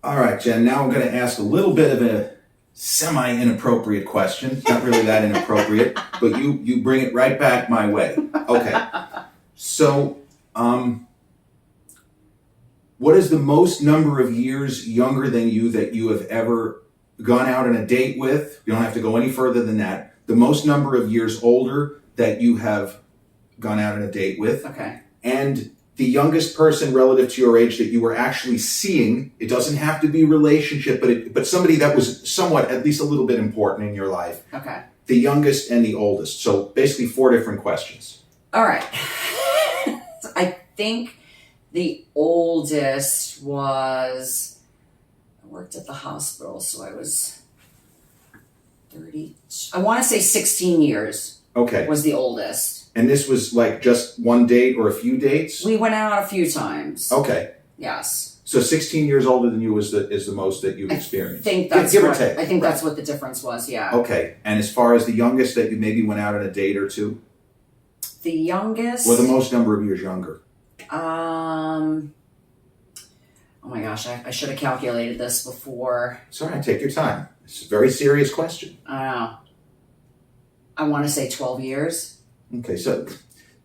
All right, Jen, now I'm going to ask a little bit of a semi-inappropriate question. It's not really that inappropriate, but you bring it right back my way. Okay. So, what is the most number of years younger than you that you have ever gone out on a date with? You don't have to go any further than that. The most number of years older that you have gone out on a date with. Okay. And the youngest person relative to your age that you were actually seeing. It doesn't have to be a relationship, but somebody that was somewhat, at least a little bit important in your life. Okay. The youngest and the oldest. So basically 4 different questions. All right. I think the oldest was, I worked at the hospital, so I was 30. I want to say 16 years. Okay. Was the oldest. And this was like just one date or a few dates? We went out a few times. Okay. Yes. So 16 years older than you is the most that you've experienced. I think that's give or take. I think that's what the difference was, yeah. Okay. And as far as the youngest that you maybe went out on a date or two? The youngest? Or the most number of years younger? Oh my gosh, I should have calculated this before. It's all right, take your time. It's a very serious question. I don't know. I want to say 12 years. Okay, so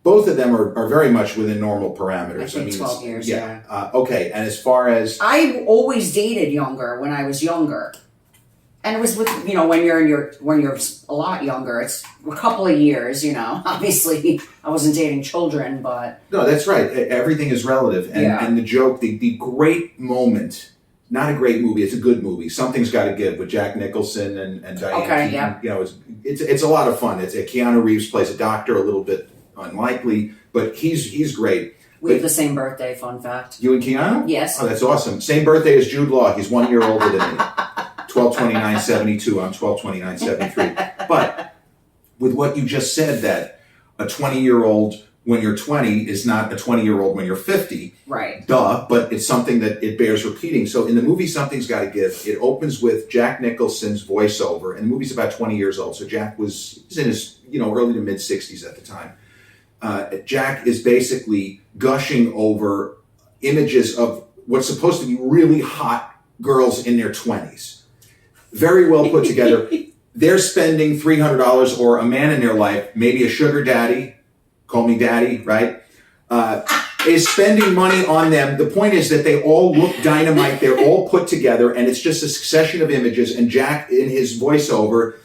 both of them are very much within normal parameters. I think 12 years, yeah. Okay, and as far as... I always dated younger when I was younger. And it was with, when you're a lot younger, it's a couple of years, Obviously, I wasn't dating children, but... No, that's right. Everything is relative. And the joke, the great moment, not a great movie, it's a good movie, Something's Gotta Give, with Jack Nicholson and Diane Keaton. Yeah. It's a lot of fun. Keanu Reeves plays a doctor, a little bit unlikely, but he's great. We have the same birthday, fun fact. You and Keanu? Yes. Oh, that's awesome. Same birthday as Jude Law. He's 1 year older than me. 12/29/72. I'm 12/29/73. But with what you just said, that a 20-year-old when you're 20 is not a 20-year-old when you're 50. Right. Duh, but it's something that it bears repeating. So in the movie Something's Gotta Give, it opens with Jack Nicholson's voiceover, and the movie's about 20 years old. So Jack was in his early to mid 60s at the time. Jack is basically gushing over images of what's supposed to be really hot girls in their 20s. Very well put together. They're spending $300, or a man in their life, maybe a sugar daddy, call me daddy, right? Is spending money on them. The point is that they all look dynamite. They're all put together, and it's just a succession of images. And Jack, in his voiceover,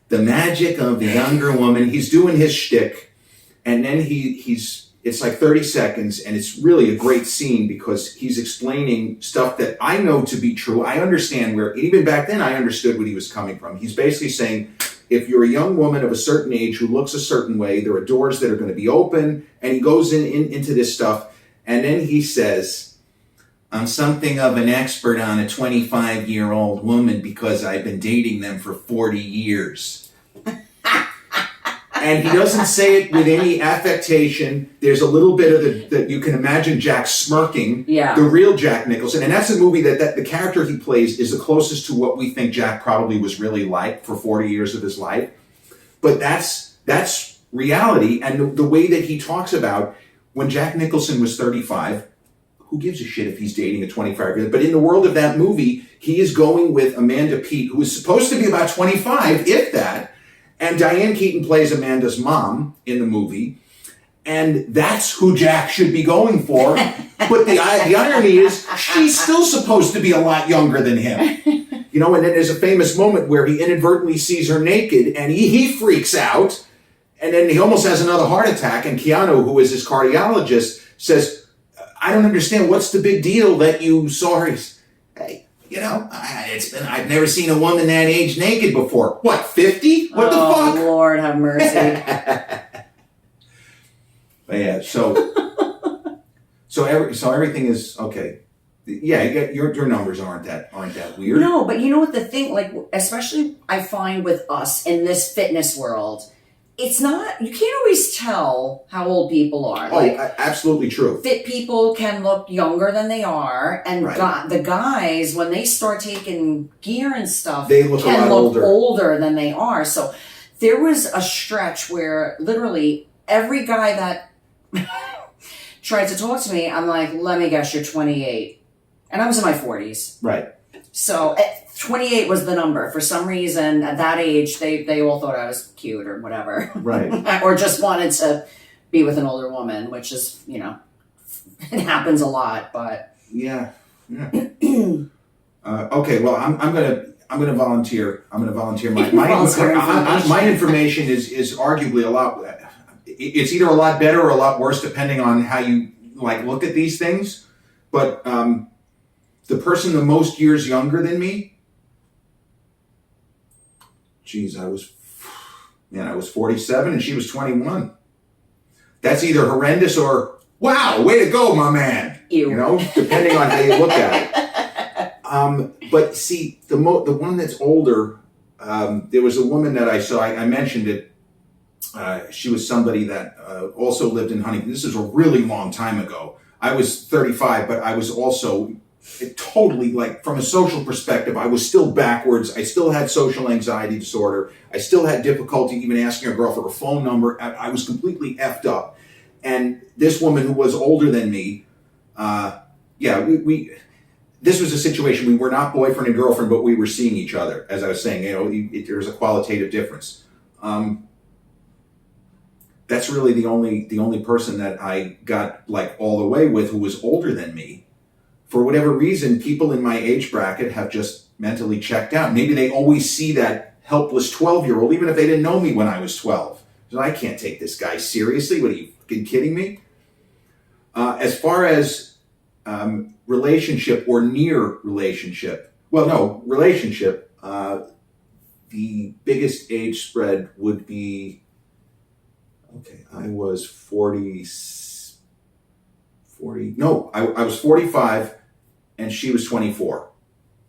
the magic of the younger woman, he's doing his shtick, and then it's like 30 seconds, and it's really a great scene because he's explaining stuff that I know to be true. I understand even back then, I understood what he was coming from. He's basically saying, if you're a young woman of a certain age who looks a certain way, there are doors that are going to be open, and he goes into this stuff, and then he says, I'm something of an expert on a 25-year-old woman because I've been dating them for 40 years. And he doesn't say it with any affectation. There's a little bit of that you can imagine Jack smirking. Yeah. The real Jack Nicholson. And that's a movie that the character he plays is the closest to what we think Jack probably was really like for 40 years of his life. But that's reality. And the way that he talks about when Jack Nicholson was 35, who gives a shit if he's dating a 25-year-old? But in the world of that movie, he is going with Amanda Peet, who is supposed to be about 25, if that. And Diane Keaton plays Amanda's mom in the movie. And that's who Jack should be going for. But the irony is, she's still supposed to be a lot younger than him. And then there's a famous moment where he inadvertently sees her naked, and he freaks out. And then he almost has another heart attack. And Keanu, who is his cardiologist, says, I don't understand. What's the big deal that you saw her? Hey, I've never seen a woman that age naked before. What, 50? What the fuck? Oh, Lord have mercy. But yeah, so everything is okay. Yeah, your numbers aren't that weird. No, but you know what the thing, especially I find with us in this fitness world, it's not, you can't always tell how old people are. Absolutely true. Fit people can look younger than they are, and right. The guys, when they start taking gear and stuff, they can look older than they are. So there was a stretch where literally every guy that tried to talk to me, I'm like, let me guess, you're 28. And I was in my 40s. Right. So 28 was the number. For some reason, at that age, they all thought I was cute or whatever. Right. Or just wanted to be with an older woman, which is, it happens a lot, but. Yeah. Okay, well, I'm gonna volunteer. I'm gonna volunteer my information is arguably a lot. It's either a lot better or a lot worse depending on how you look at these things. But the person the most years younger than me, geez, I was 47 and she was 21. That's either horrendous or wow, way to go, my man. Ew. Depending on how you look at it. But see, the one that's older, there was a woman that I saw. I mentioned it. She was somebody that also lived in Huntington. This is a really long time ago. I was 35, but I was also totally, from a social perspective, I was still backwards. I still had social anxiety disorder. I still had difficulty even asking a girl for her phone number. I was completely effed up. And this woman who was older than me, this was a situation. We were not boyfriend and girlfriend, but we were seeing each other. As I was saying, there's a qualitative difference. That's really the only person that I got all the way with who was older than me. For whatever reason, people in my age bracket have just mentally checked out. Maybe they always see that helpless 12-year-old, even if they didn't know me when I was 12. So I can't take this guy seriously. What, are you fucking kidding me? As far as relationship or near relationship, relationship, the biggest age spread would be, I was I was 45 and she was 24.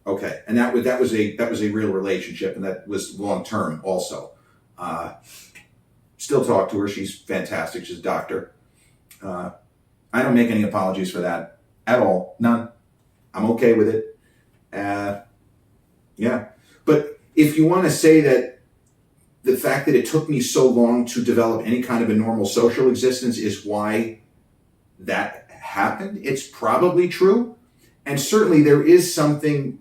Okay. And that was a real relationship, and that was long term also. Still talk to her. She's fantastic. She's a doctor. I don't make any apologies for that at all. None. I'm okay with it. Yeah. But if you want to say that the fact that it took me so long to develop any kind of a normal social existence is why that happened, it's probably true. And certainly there is something,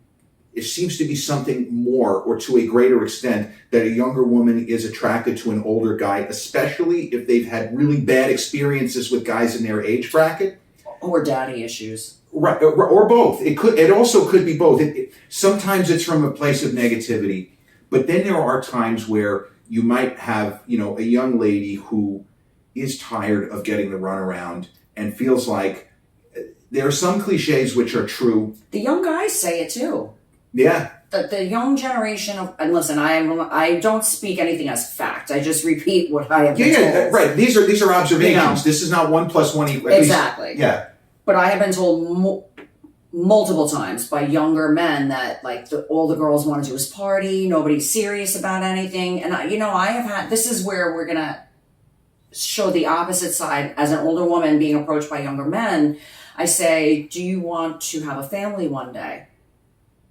it seems to be something more, or to a greater extent, that a younger woman is attracted to an older guy, especially if they've had really bad experiences with guys in their age bracket. Or daddy issues. Right, or both. It also could be both. Sometimes it's from a place of negativity, but then there are times where you might have, a young lady who is tired of getting the runaround and feels like there are some cliches which are true. The young guys say it too. Yeah. The young generation of, and listen, I don't speak anything as fact. I just repeat what I have been told. Yeah, right. These are observations. This is not 1 + 1 equals. Exactly. Yeah. But I have been told multiple times by younger men that all the girls want to do is party. Nobody's serious about anything. And I have had, this is where we're going to show the opposite side. As an older woman being approached by younger men, I say, do you want to have a family one day?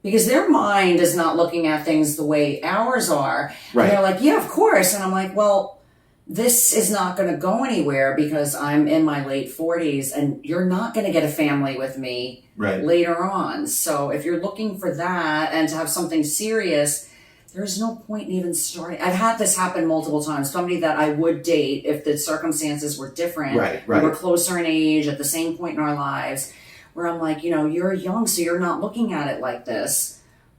Because their mind is not looking at things the way ours are. Right. And they're like, yeah, of course. And I'm like, well, this is not going to go anywhere because I'm in my late 40s and you're not going to get a family with me later on. So if you're looking for that and to have something serious, there's no point in even starting. I've had this happen multiple times. Somebody that I would date if the circumstances were different. Right. We were closer in age at the same point in our lives, where I'm like, you're young, so you're not looking at it like this.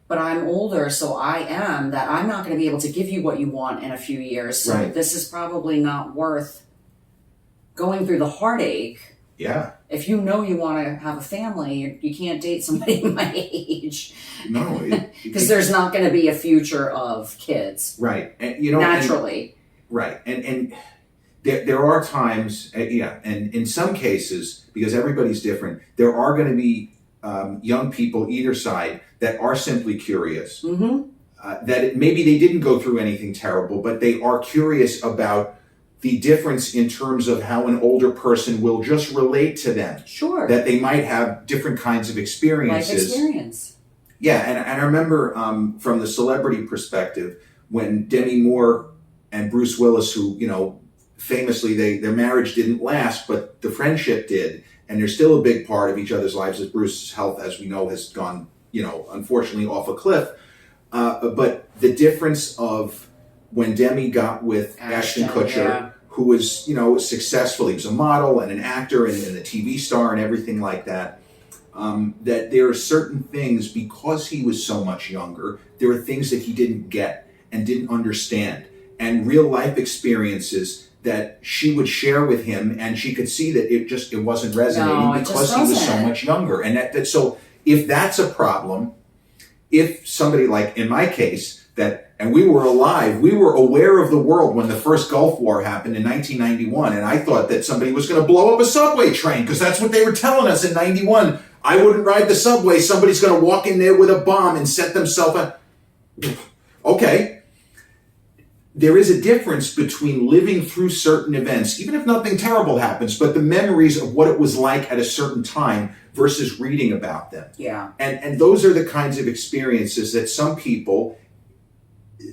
But I'm older, so I'm not going to be able to give you what you want in a few years. So this is probably not worth going through the heartache. Yeah. If you want to have a family, you can't date somebody my age. No. Because there's not going to be a future of kids. Right. And, naturally. Right. And there are times, and in some cases, because everybody's different, there are going to be young people either side that are simply curious. Mm-hmm. That maybe they didn't go through anything terrible, but they are curious about the difference in terms of how an older person will just relate to them. Sure. That they might have different kinds of experiences. Life experience. Yeah, and I remember from the celebrity perspective, when Demi Moore and Bruce Willis, who, famously their marriage didn't last, but the friendship did. and they're still a big part of each other's lives, as Bruce's health, as we know, has gone, unfortunately off a cliff. But the difference of when Demi got with Ashton Kutcher, who was, successful, he was a model and an actor and a TV star and everything like that, that there are certain things, because he was so much younger, there are things that he didn't get and didn't understand, and real life experiences that she would share with him, and she could see that it wasn't resonating because he was so much younger. And so if that's a problem, if somebody, like in my case, and we were alive, we were aware of the world when the first Gulf War happened in 1991, and I thought that somebody was going to blow up a subway train, because that's what they were telling us in 91. I wouldn't ride the subway, somebody's going to walk in there with a bomb and set themselves up. Okay. There is a difference between living through certain events, even if nothing terrible happens, but the memories of what it was like at a certain time versus reading about them. Yeah. And those are the kinds of experiences that some people,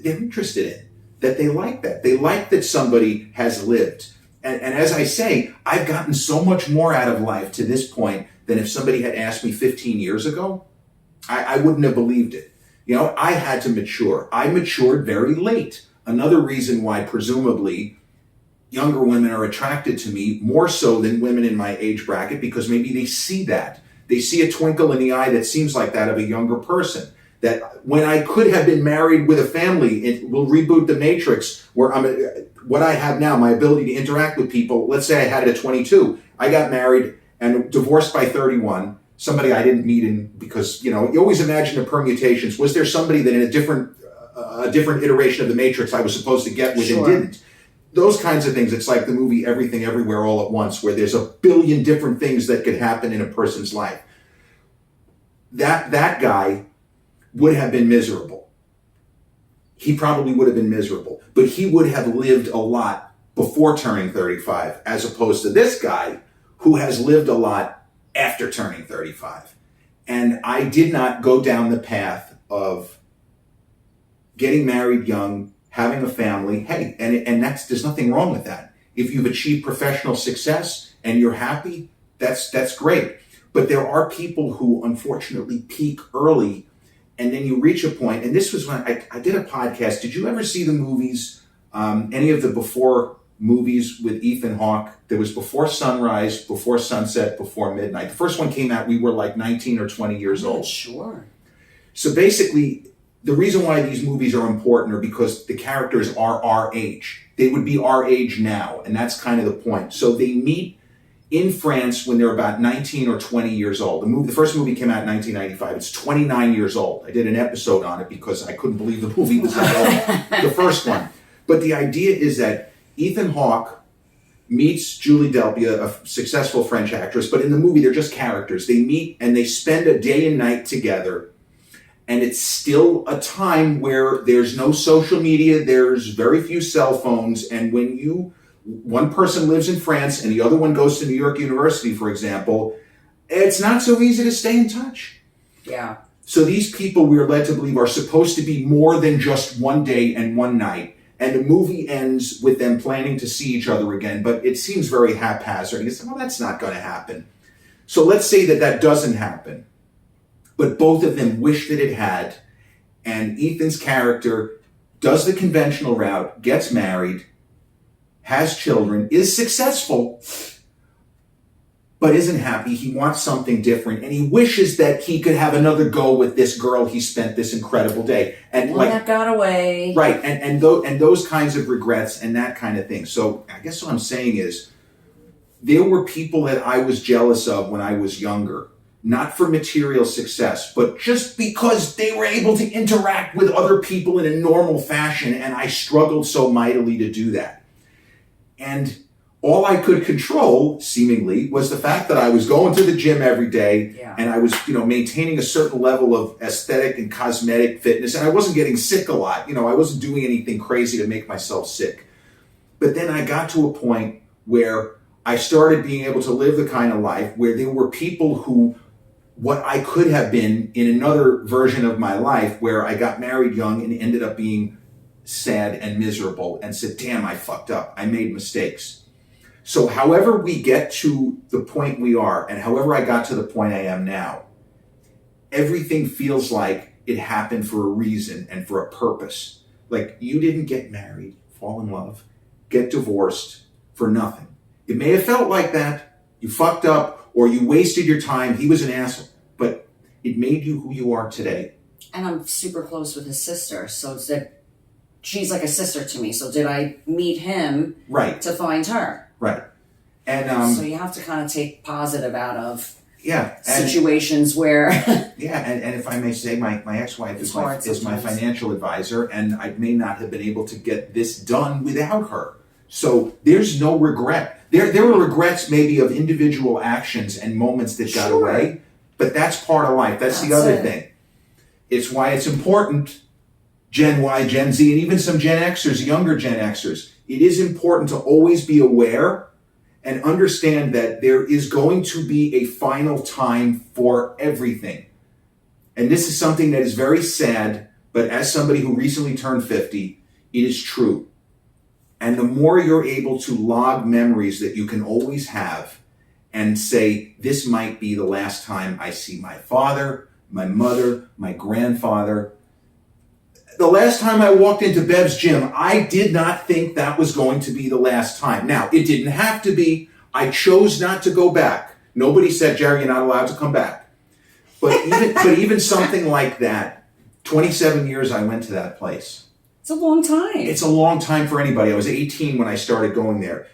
they're interested in, that they like that. They like that somebody has lived. And as I say, I've gotten so much more out of life to this point than if somebody had asked me 15 years ago. I wouldn't have believed it. I had to mature. I matured very late. Another reason why presumably younger women are attracted to me more so than women in my age bracket, because maybe they see that. They see a twinkle in the eye that seems like that of a younger person. That when I could have been married with a family, it will reboot the Matrix, where what I have now, my ability to interact with people. Let's say I had it at 22. I got married and divorced by 31. Somebody I didn't meet because, you always imagine the permutations. Was there somebody that in a different iteration of the Matrix I was supposed to get with and didn't? Those kinds of things. It's like the movie Everything Everywhere All at Once, where there's a billion different things that could happen in a person's life. That guy would have been miserable. He probably would have been miserable, but he would have lived a lot before turning 35, as opposed to this guy who has lived a lot after turning 35. And I did not go down the path of getting married young, having a family. Hey, and there's nothing wrong with that. If you've achieved professional success and you're happy, that's great. But there are people who unfortunately peak early, and then you reach a point, and this was when I did a podcast. Did you ever see the movies, any of the before movies with Ethan Hawke? There was Before Sunrise, Before Sunset, Before Midnight. The first one came out, we were like 19 or 20 years old. Sure. So basically, the reason why these movies are important are because the characters are our age. They would be our age now, and that's kind of the point. So they meet in France when they're about 19 or 20 years old. The first movie came out in 1995. It's 29 years old. I did an episode on it because I couldn't believe the movie was that old, the first one. But the idea is that Ethan Hawke meets Julie Delpy, a successful French actress, but in the movie they're just characters. They meet and they spend a day and night together. And it's still a time where there's no social media, there's very few cell phones, and when one person lives in France and the other one goes to New York University, for example, it's not so easy to stay in touch. Yeah. So these people, we are led to believe, are supposed to be more than just one day and one night. And the movie ends with them planning to see each other again, but it seems very haphazard. You say, well, that's not going to happen. So let's say that doesn't happen. But both of them wish that it had, and Ethan's character does the conventional route, gets married, has children, is successful, but isn't happy. He wants something different, and he wishes that he could have another go with this girl he spent this incredible day. And one that got away. Right, and those kinds of regrets and that kind of thing. So I guess what I'm saying is, there were people that I was jealous of when I was younger. Not for material success, but just because they were able to interact with other people in a normal fashion, and I struggled so mightily to do that. And all I could control, seemingly, was the fact that I was going to the gym every day, and I was, maintaining a certain level of aesthetic and cosmetic fitness, and I wasn't getting sick a lot. I wasn't doing anything crazy to make myself sick. But then I got to a point where I started being able to live the kind of life where there were people who, what I could have been in another version of my life, where I got married young and ended up being sad and miserable and said, damn, I fucked up. I made mistakes. So however we get to the point we are, and however I got to the point I am now, everything feels like it happened for a reason and for a purpose. Like, you didn't get married, fall in love, get divorced for nothing. It may have felt like that. You fucked up, or you wasted your time. He was an asshole. But it made you who you are today. And I'm super close with his sister, so she's like a sister to me. So did I meet him Right. to find her? Right. And so you have to kind of take positive out of and, situations where and if I may say, my ex-wife is my sometimes. financial advisor, and I may not have been able to get this done without her. So there's no regret. There were regrets maybe of individual actions and moments that got away, but that's part of life. That's the other thing. It's why it's important, Gen Y, Gen Z, and even some Gen Xers, younger Gen Xers. It is important to always be aware and understand that there is going to be a final time for everything. And this is something that is very sad, but as somebody who recently turned 50, it is true. And the more you're able to log memories that you can always have and say, this might be the last time I see my father, my mother, my grandfather. The last time I walked into Bev's gym, I did not think that was going to be the last time. Now, it didn't have to be. I chose not to go back. Nobody said, Jerry, you're not allowed to come back. But even something like that, 27 years I went to that place. It's a long time. It's a long time for anybody. I was 18 when I started going there.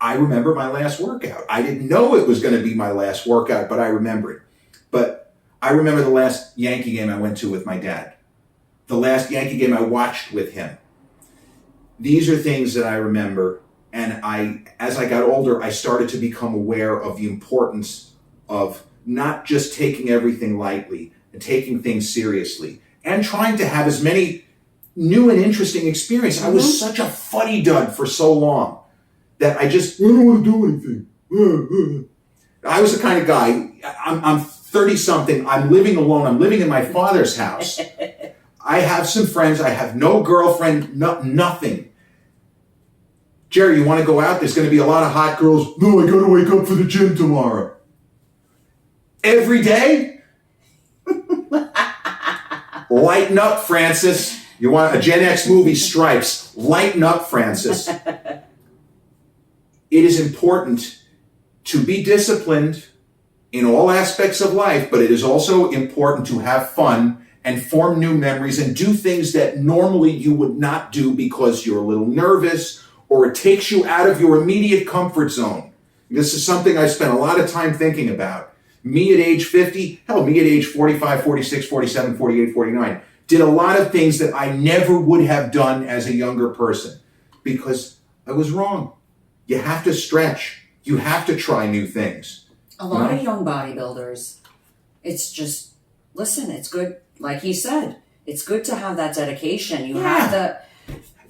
I remember my last workout. I didn't know it was going to be my last workout, but I remember it. But I remember the last Yankee game I went to with my dad. The last Yankee game I watched with him. These are things that I remember. And as I got older, I started to become aware of the importance of not just taking everything lightly and taking things seriously and trying to have as many new and interesting experiences. I was such a fuddy-dud for so long that I don't want to do anything. I was the kind of guy, I'm 30-something, I'm living alone, I'm living in my father's house. I have some friends, I have no girlfriend, nothing. Jerry, you want to go out? There's going to be a lot of hot girls. No, I got to wake up for the gym tomorrow. Every day? Lighten up, Francis. You want a Gen X movie, Stripes. Lighten up, Francis. It is important to be disciplined in all aspects of life, but it is also important to have fun and form new memories and do things that normally you would not do because you're a little nervous or it takes you out of your immediate comfort zone. This is something I spent a lot of time thinking about. Me at age 50, hell, me at age 45, 46, 47, 48, 49, did a lot of things that I never would have done as a younger person because I was wrong. You have to stretch. You have to try new things. A lot of young bodybuilders, it's just, listen, it's good. Like he said, it's good to have that dedication. You have to...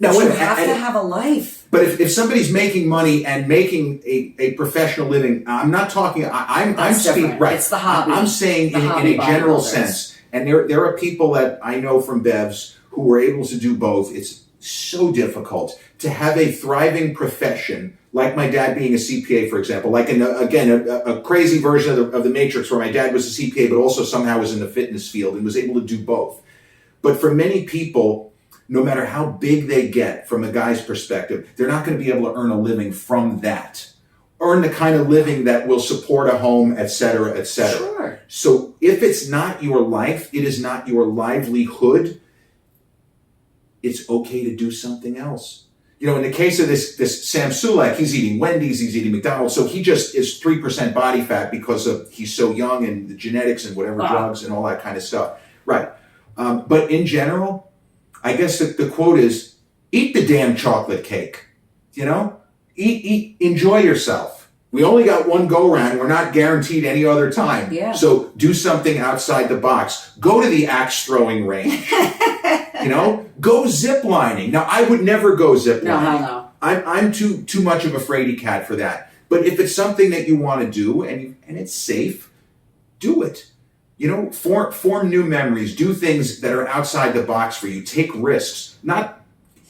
Now, you have to have a life. But if somebody's making money and making a professional living, I'm not talking. I'm speaking right. It's the hobby. I'm saying in a general sense. And there are people that I know from Bev's who were able to do both. It's so difficult to have a thriving profession, like my dad being a CPA, for example. Like a crazy version of the Matrix, where my dad was a CPA, but also somehow was in the fitness field and was able to do both. But for many people, no matter how big they get from a guy's perspective, they're not going to be able to earn a living from that. Earn the kind of living that will support a home, et cetera, et cetera. Sure. So if it's not your life, it is not your livelihood, it's okay to do something else. You know, in the case of this Sam Sulek, he's eating Wendy's, he's eating McDonald's, so he just is 3% body fat because he's so young and the genetics and whatever drugs and all that kind of stuff. Right. But in general, I guess the quote is, eat the damn chocolate cake, you know? Eat, enjoy yourself. We only got one go-round. We're not guaranteed any other time. Yeah. So do something outside the box. Go to the axe throwing range, you know? Go zip lining. Now, I would never go zip lining. No. I'm too much of a fraidy cat for that. But if it's something that you want to do and it's safe, do it. You know, form new memories, do things that are outside the box for you, take risks, not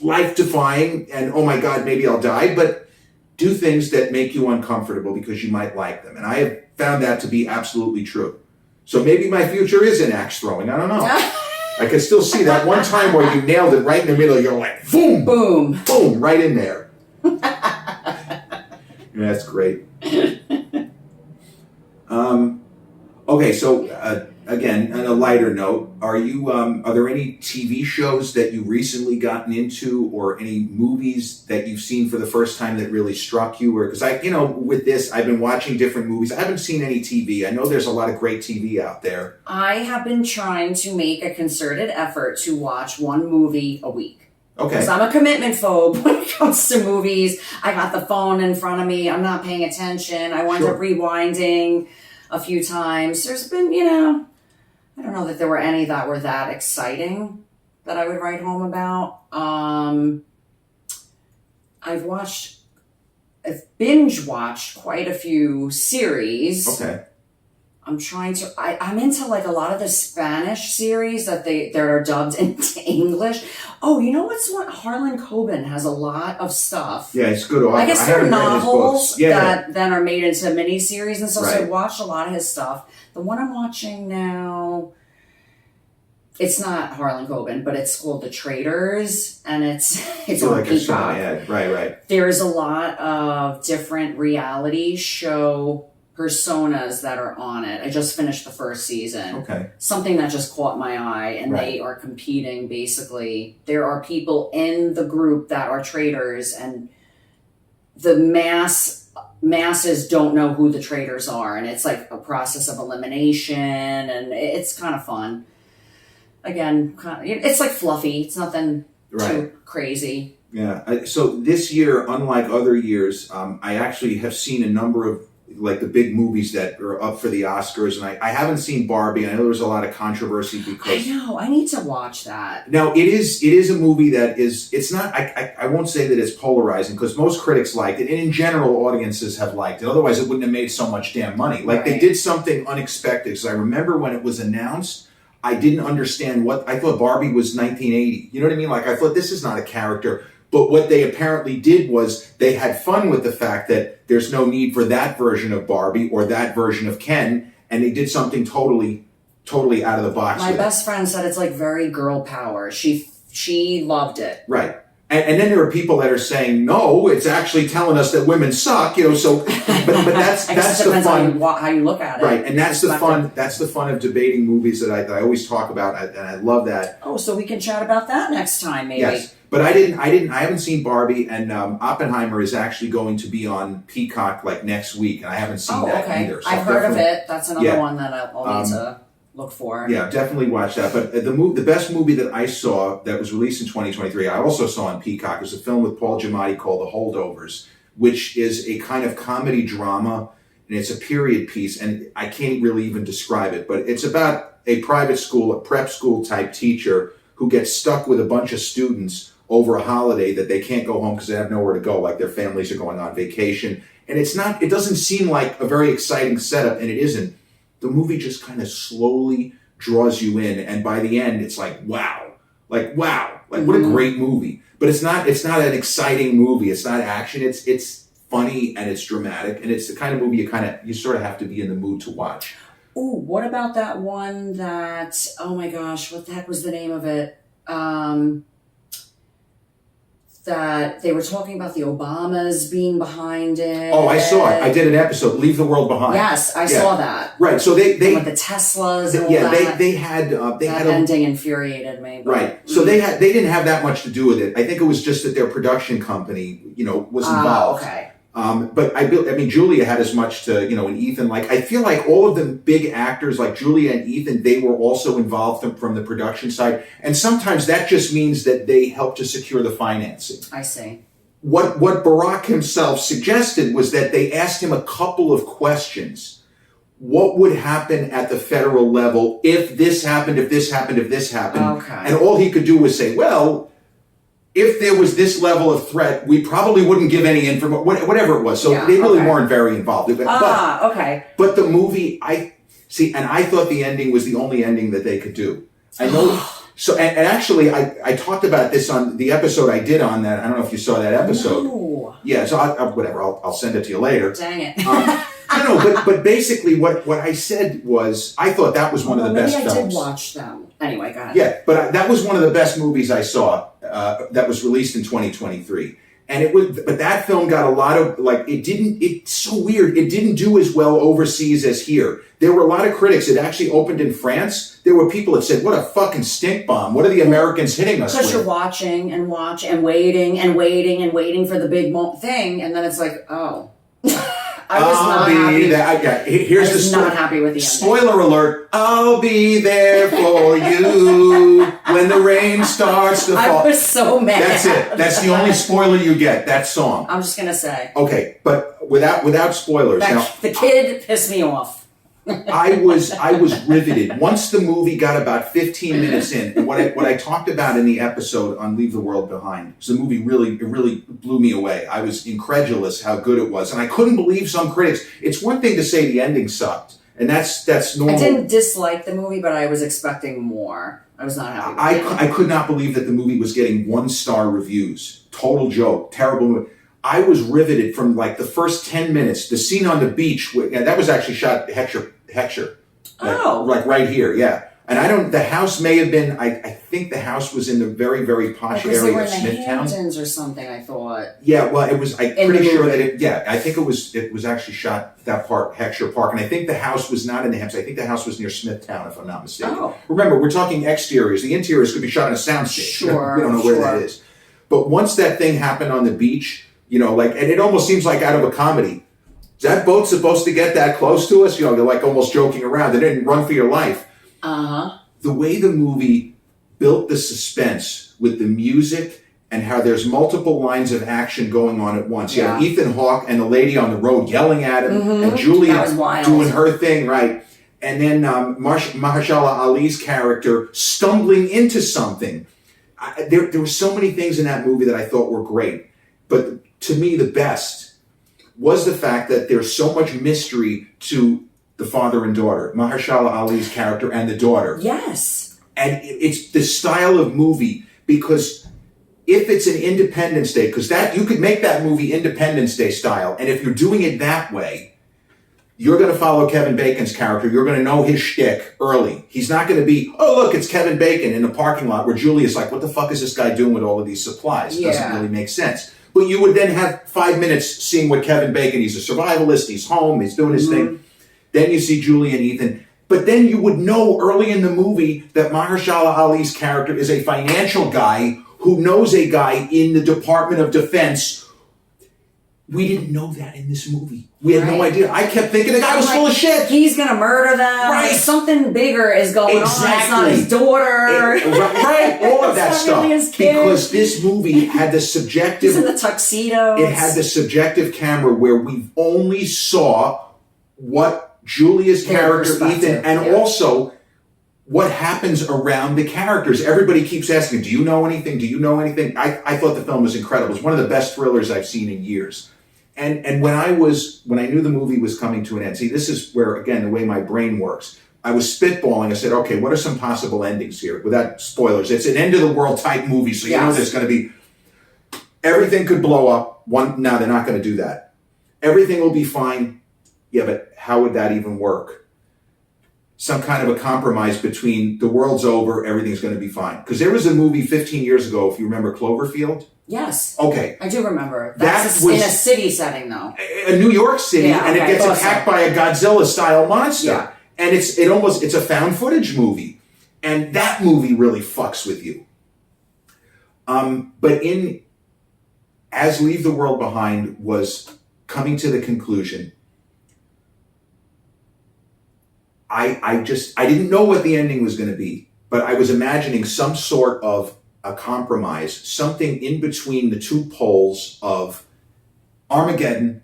life-defying and, oh my God, maybe I'll die, but do things that make you uncomfortable because you might like them. And I have found that to be absolutely true. So maybe my future is in axe throwing. I don't know. I can still see that one time where you nailed it right in the middle. You're like, boom, boom, boom, right in there. That's great. Okay, so again, on a lighter note, are there any TV shows that you recently gotten into, or any movies that you've seen for the first time that really struck you? Or because with this, I've been watching different movies. I haven't seen any TV. I know there's a lot of great TV out there. I have been trying to make a concerted effort to watch one movie a week. Okay. Because I'm a commitment phobe when it comes to movies. I got the phone in front of me. I'm not paying attention. I wind up rewinding a few times. There's been, I don't know that there were any that were that exciting that I would write home about. I've binge watched quite a few series. Okay. I'm into like a lot of the Spanish series that are dubbed into English. Oh, you know what's what? Harlan Coben has a lot of stuff. Yeah, it's good. I guess they're novels that then are made into miniseries and stuff. Right. So I watched a lot of his stuff. The one I'm watching now, it's not Harlan Coben, but it's called The Traitors, and it's on Peacock. Yeah, right. There's a lot of different reality show personas that are on it. I just finished the first season. Okay. Something that just caught my eye, and they are competing basically. There are people in the group that are traitors, and the masses don't know who the traitors are, and it's like a process of elimination, and it's kind of fun. Again, it's like fluffy. It's nothing too crazy. Yeah. So this year, unlike other years, I actually have seen a number of like the big movies that are up for the Oscars, and I haven't seen Barbie. I know there was a lot of controversy because I know I need to watch that. Now it is a movie that it's not. I won't say that it's polarizing because most critics liked it, and in general, audiences have liked it. Otherwise, it wouldn't have made so much damn money. Like they did something unexpected. Because I remember when it was announced, I didn't understand I thought Barbie was 1980. You know what I mean? Like I thought this is not a character. But what they apparently did was they had fun with the fact that there's no need for that version of Barbie or that version of Ken, and they did something totally out of the box. My best friend said it's like very girl power. She loved it. Right. And then there are people that are saying, no, it's actually telling us that women suck, so, but that's the fun. How you look at it. Right. And that's the fun of debating movies that I always talk about. And I love that. Oh, so we can chat about that next time, maybe. Yes. But I haven't seen Barbie, and Oppenheimer is actually going to be on Peacock like next week. And I haven't seen that either. So I've heard of it. That's another one that I'll need to look for. Yeah, definitely watch that. But the best movie that I saw that was released in 2023, I also saw on Peacock, was a film with Paul Giamatti called The Holdovers, which is a kind of comedy drama, and it's a period piece, and I can't really even describe it, but it's about a private school, a prep school type teacher who gets stuck with a bunch of students over a holiday that they can't go home because they have nowhere to go, like their families are going on vacation. And it doesn't seem like a very exciting setup, and it isn't. The movie just kind of slowly draws you in, and by the end, it's like wow, what a great movie. But it's not an exciting movie. It's not action. It's funny and it's dramatic, and it's the kind of movie you sort of have to be in the mood to watch. Ooh, what about that one that? Oh my gosh, what the heck was the name of it? That they were talking about the Obamas being behind it. Oh, I saw it. I did an episode, Leave the World Behind. Yes, I saw that. Right, so they with the Teslas and all that. they had that ending infuriated me. But, right, so they didn't have that much to do with it. I think it was just that their production company, was involved. Okay. But I mean, Julia had as much to, and Ethan. Like, I feel like all of the big actors, like Julia and Ethan, they were also involved from the production side. And sometimes that just means that they helped to secure the financing. I see. What Barack himself suggested was that they asked him a couple of questions. What would happen at the federal level if this happened, if this happened, if this happened? Okay. And all he could do was say, well, if there was this level of threat, we probably wouldn't give any information, whatever it was. So they really weren't very involved. Okay. But the movie, I thought the ending was the only ending that they could do. I know So, and actually, I talked about this on the episode I did on that. I don't know if you saw that episode. No. Yeah, so whatever, I'll send it to you later. Dang it. No, but basically what I said was, I thought that was one of the best films. Maybe I did watch them. Anyway, go ahead. Yeah, but that was one of the best movies I saw that was released in 2023. And but that film got a lot of, it's so weird. It didn't do as well overseas as here. There were a lot of critics. It actually opened in France. There were people that said, what a fucking stink bomb. What are the Americans hitting us with? Because you're watching and waiting and waiting for the big thing. And then it's like, oh. I was not happy. Here's the not happy with the ending. Spoiler alert, I'll be there for you when the rain starts to fall. I was so mad. That's it. That's the only spoiler you get, that song. I'm just going to say. Okay, but without spoilers. Now, the kid pissed me off. I was riveted. Once the movie got about 15 minutes in, and what I talked about in the episode on Leave the World Behind, because the movie really blew me away. I was incredulous how good it was, and I couldn't believe some critics. It's one thing to say the ending sucked, and that's normal. I didn't dislike the movie, but I was expecting more. I was not happy with it. I could not believe that the movie was getting 1-star reviews. Total joke. Terrible movie. I was riveted from the first 10 minutes. The scene on the beach, that was actually shot Heckscher. Oh. Right here, yeah. And the house may have been, I think the house was in the very, very posh area they were of in the Smithtown. Hamptons or something, I thought. Yeah, well, I'm pretty sure that I think it was actually shot that part, Heckscher Park. And I think the house was not in the Hamptons. I think the house was near Smithtown, if I'm not mistaken. Oh. Remember, we're talking exteriors. The interiors could be shot in a soundstage. Sure. We don't know where that is. But once that thing happened on the beach, and it almost seems like out of a comedy. Is that boat supposed to get that close to us? They're almost joking around. They didn't run for your life. Uh-huh. The way the movie built the suspense with the music and how there's multiple lines of action going on at once. Yeah. You have Ethan Hawke and the lady on the road yelling at him, and Julia doing her thing, right? And then Mahershala Ali's character stumbling into something. There were so many things in that movie that I thought were great. But to me, the best was the fact that there's so much mystery to the father and daughter, Mahershala Ali's character and the daughter. Yes. And it's the style of movie, because if it's an Independence Day, because you could make that movie Independence Day style, and if you're doing it that way, you're going to follow Kevin Bacon's character. You're going to know his shtick early. He's not going to be, oh, look, it's Kevin Bacon in a parking lot where Julia's like, what the fuck is this guy doing with all of these supplies? It doesn't really make sense. But you would then have 5 minutes seeing what Kevin Bacon, he's a survivalist, he's home, he's doing his thing. Then you see Julie and Ethan. But then you would know early in the movie that Mahershala Ali's character is a financial guy who knows a guy in the Department of Defense. We didn't know that in this movie. We had no idea. I kept thinking the guy was full of shit. He's going to murder them. Right. Something bigger is going on. It's not his daughter. Right. All of that stuff. Really his kid. Because this movie had the subjective... He's in the tuxedo. It had the subjective camera where we only saw what Julia's character, Ethan, and also what happens around the characters. Everybody keeps asking, do you know anything? Do you know anything? I thought the film was incredible. It's one of the best thrillers I've seen in years. And when I knew the movie was coming to an end, see, this is where, again, the way my brain works. I was spitballing. I said, okay, what are some possible endings here? Without spoilers. It's an end of the world type movie, so you know there's going to be, everything could blow up. No, they're not going to do that. Everything will be fine. Yeah, but how would that even work? Some kind of a compromise between the world's over, everything's going to be fine. Because there was a movie 15 years ago, if you remember, Cloverfield. Yes. Okay. I do remember. That was in a city setting, though. A New York City, and it gets attacked by a Godzilla-style monster. Yeah. And it's a found footage movie. And that movie really fucks with you. But as Leave the World Behind was coming to the conclusion, I didn't know what the ending was going to be, but I was imagining some sort of a compromise, something in between the two poles of Armageddon,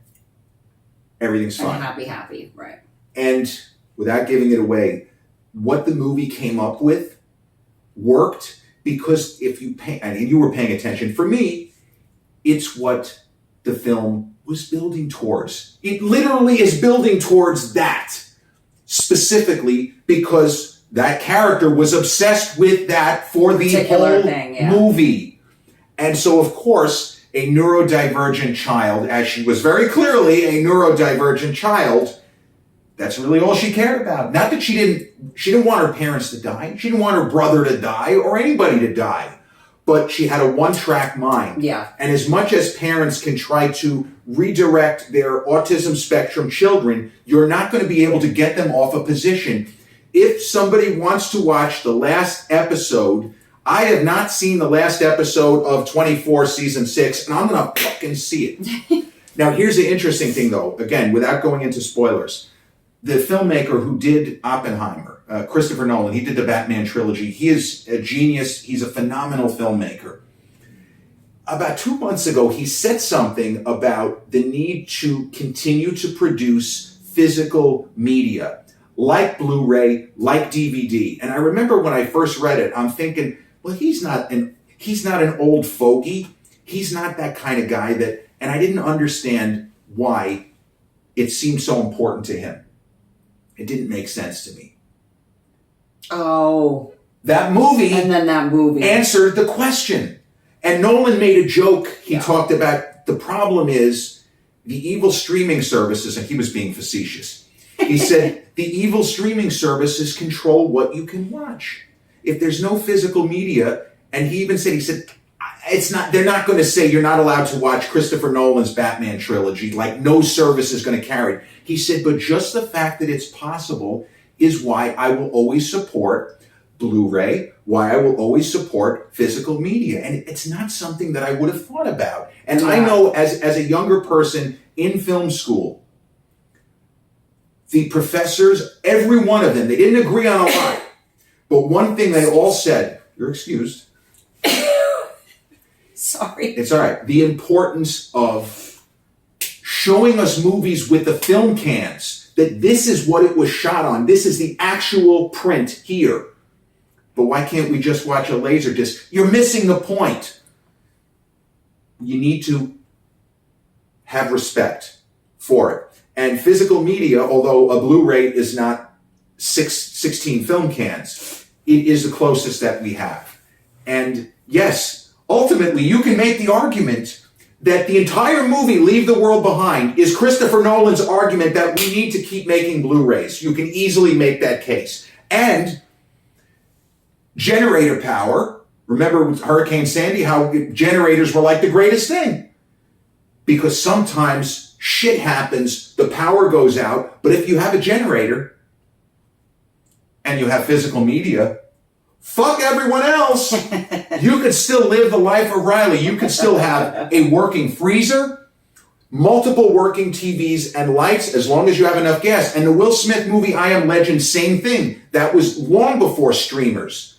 everything's fine. And happy, right. And without giving it away, what the movie came up with worked, because if you you were paying attention, for me, it's what the film was building towards. It literally is building towards that. Specifically because that character was obsessed with that for the Particular whole thing, yeah. movie. And so, of course, a neurodivergent child, as she was very clearly a neurodivergent child, that's really all she cared about. Not that she didn't want her parents to die. She didn't want her brother to die or anybody to die. But she had a one-track mind. Yeah. And as much as parents can try to redirect their autism spectrum children, you're not going to be able to get them off a position. If somebody wants to watch the last episode, I have not seen the last episode of 24 season 6, and I'm going to fucking see it. Now, here's the interesting thing, though. Again, without going into spoilers, the filmmaker who did Oppenheimer, Christopher Nolan, he did the Batman trilogy. He is a genius. He's a phenomenal filmmaker. About 2 months ago, he said something about the need to continue to produce physical media, like Blu-ray, like DVD. And I remember when I first read it, I'm thinking, well, he's not an old fogey. He's not that kind of guy that, and I didn't understand why it seemed so important to him. It didn't make sense to me. Oh. That movie And then that movie answered the question. And Nolan made a joke. He talked about the problem is the evil streaming services, and he was being facetious. He said, the evil streaming services control what you can watch. If there's no physical media, and he said, they're not going to say you're not allowed to watch Christopher Nolan's Batman trilogy, like no service is going to carry it. He said, but just the fact that it's possible is why I will always support Blu-ray, why I will always support physical media. And it's not something that I would have thought about. And I know as a younger person in film school, the professors, every one of them, they didn't agree on a lot. But one thing they all said, you're excused. Sorry. It's all right. The importance of showing us movies with the film cans, that this is what it was shot on. This is the actual print here. But why can't we just watch a Laserdisc? You're missing the point. You need to have respect for it. And physical media, although a Blu-ray is not 16 film cans, it is the closest that we have. And yes, ultimately, you can make the argument that the entire movie, Leave the World Behind, is Christopher Nolan's argument that we need to keep making Blu-rays. You can easily make that case. And generator power, remember with Hurricane Sandy, how generators were like the greatest thing. Because sometimes shit happens, the power goes out, but if you have a generator and you have physical media, fuck everyone else. You could still live the life of Riley. You could still have a working freezer, multiple working TVs and lights as long as you have enough gas. And the Will Smith movie, I Am Legend, same thing. That was long before streamers.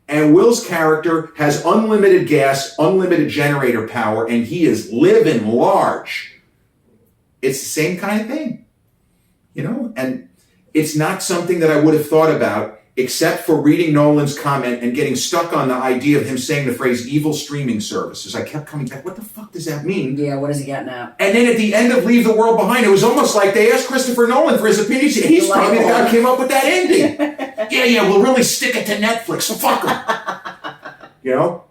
And Will's character has unlimited gas, unlimited generator power, and he is living large. It's the same kind of thing, you know? And it's not something that I would have thought about except for reading Nolan's comment and getting stuck on the idea of him saying the phrase evil streaming services. I kept coming back, what the fuck does that mean? Yeah, what is he getting at? And then at the end of Leave the World Behind, it was almost like they asked Christopher Nolan for his opinion. He's probably the guy who came up with that ending. yeah, we'll really stick it to Netflix. Fuck him. You know?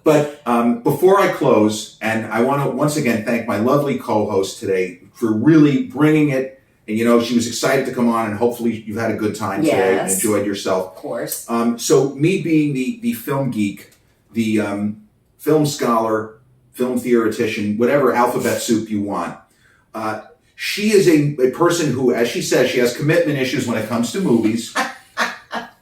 But before I close, and I want to once again thank my lovely co-host today for really bringing it. And, you know, she was excited to come on, and hopefully you've had a good time today and enjoyed yourself. Of course. So me being the film geek, the film scholar, film theoretician, whatever alphabet soup you want, she is a person who, as she says, she has commitment issues when it comes to movies.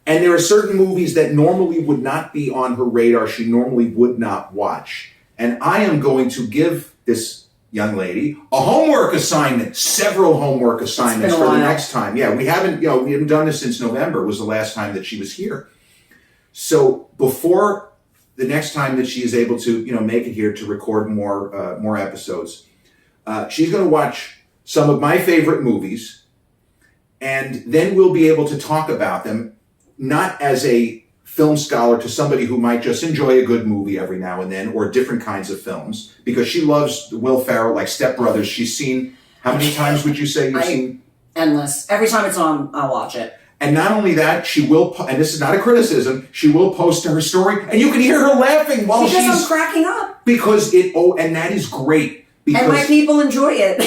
And there are certain movies that normally would not be on her radar, she normally would not watch. And I am going to give this young lady a homework assignment, several homework assignments for the next time. Yeah, we haven't done this since November was the last time that she was here. So before the next time that she is able to, make it here to record more episodes, she's going to watch some of my favorite movies, and then we'll be able to talk about them, not as a film scholar to somebody who might just enjoy a good movie every now and then, or different kinds of films, because she loves Will Ferrell, like Step Brothers. She's seen, how many times would you say you've seen? Endless. Every time it's on, I'll watch it. And not only that, she will, and this is not a criticism, she will post to her story, and you can hear her laughing while because she's... I'm cracking up. Because and that is great. Because, And my people enjoy it.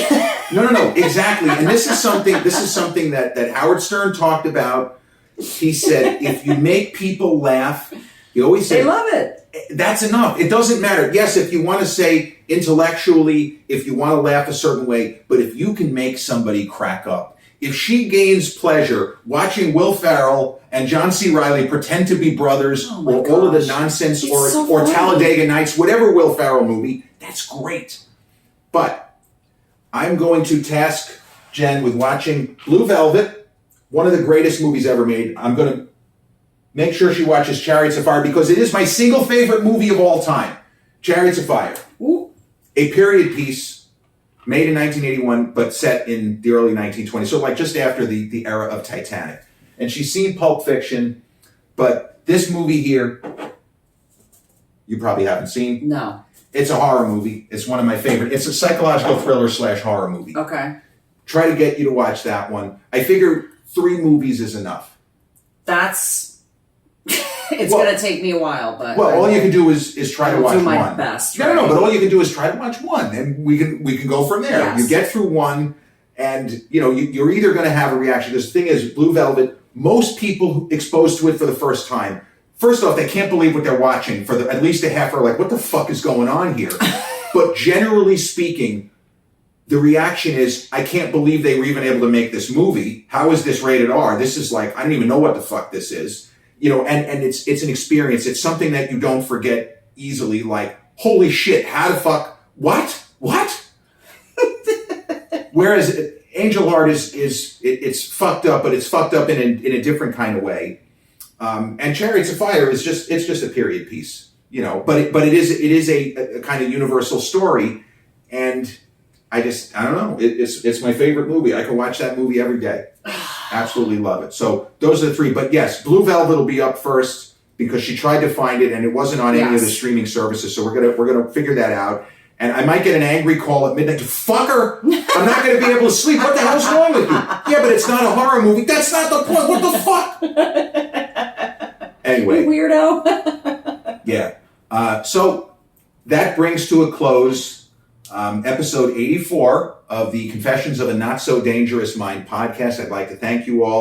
No, exactly. And this is something that Howard Stern talked about. He said, if you make people laugh, he always said... They love it. That's enough. It doesn't matter. Yes, if you want to say intellectually, if you want to laugh a certain way, but if you can make somebody crack up, if she gains pleasure watching Will Ferrell and John C. Reilly pretend to be brothers, or all of the nonsense, or Talladega Nights, whatever Will Ferrell movie, that's great. But I'm going to task Jen with watching Blue Velvet, one of the greatest movies ever made. I'm going to make sure she watches Chariots of Fire because it is my single favorite movie of all time. Chariots of Fire. Ooh. A period piece made in 1981, but set in the early 1920s. So like just after the era of Titanic. And she's seen Pulp Fiction, but this movie here, you probably haven't seen. No. It's a horror movie. It's one of my favorite. It's a psychological thriller / horror movie. Okay. Try to get you to watch that one. I figure 3 movies is enough. That's... It's going to take me a while, but... Well, all you can do is try to watch one. do my best. Right? No, but all you can do is try to watch one, and we can go from there. Yes. You get through one, and you're either going to have a reaction. Because the thing is, Blue Velvet, most people exposed to it for the first time, first off, they can't believe what they're watching for at least a half hour. Like, what the fuck is going on here? But generally speaking, the reaction is, I can't believe they were even able to make this movie. How is this rated R? This is like, I don't even know what the fuck this is. And it's an experience. It's something that you don't forget easily. Like, holy shit, how the fuck, what? Whereas Angel Heart it's fucked up, but it's fucked up in a different kind of way. And Chariots of Fire is just a period piece, but it is a kind of universal story. And I don't know. It's my favorite movie. I can watch that movie every day. Absolutely love it. So those are the 3. But yes, Blue Velvet will be up first because she tried to find it and it wasn't on any of the streaming services. So we're gonna figure that out. And I might get an angry call at midnight to fucker. I'm not gonna be able to sleep. What the hell's wrong with you? Yeah, but it's not a horror movie. That's not the point. What the fuck? Anyway, You weirdo. yeah. So that brings to a close episode 84 of the Confessions of a Not So Dangerous Mind podcast. I'd like to thank you all.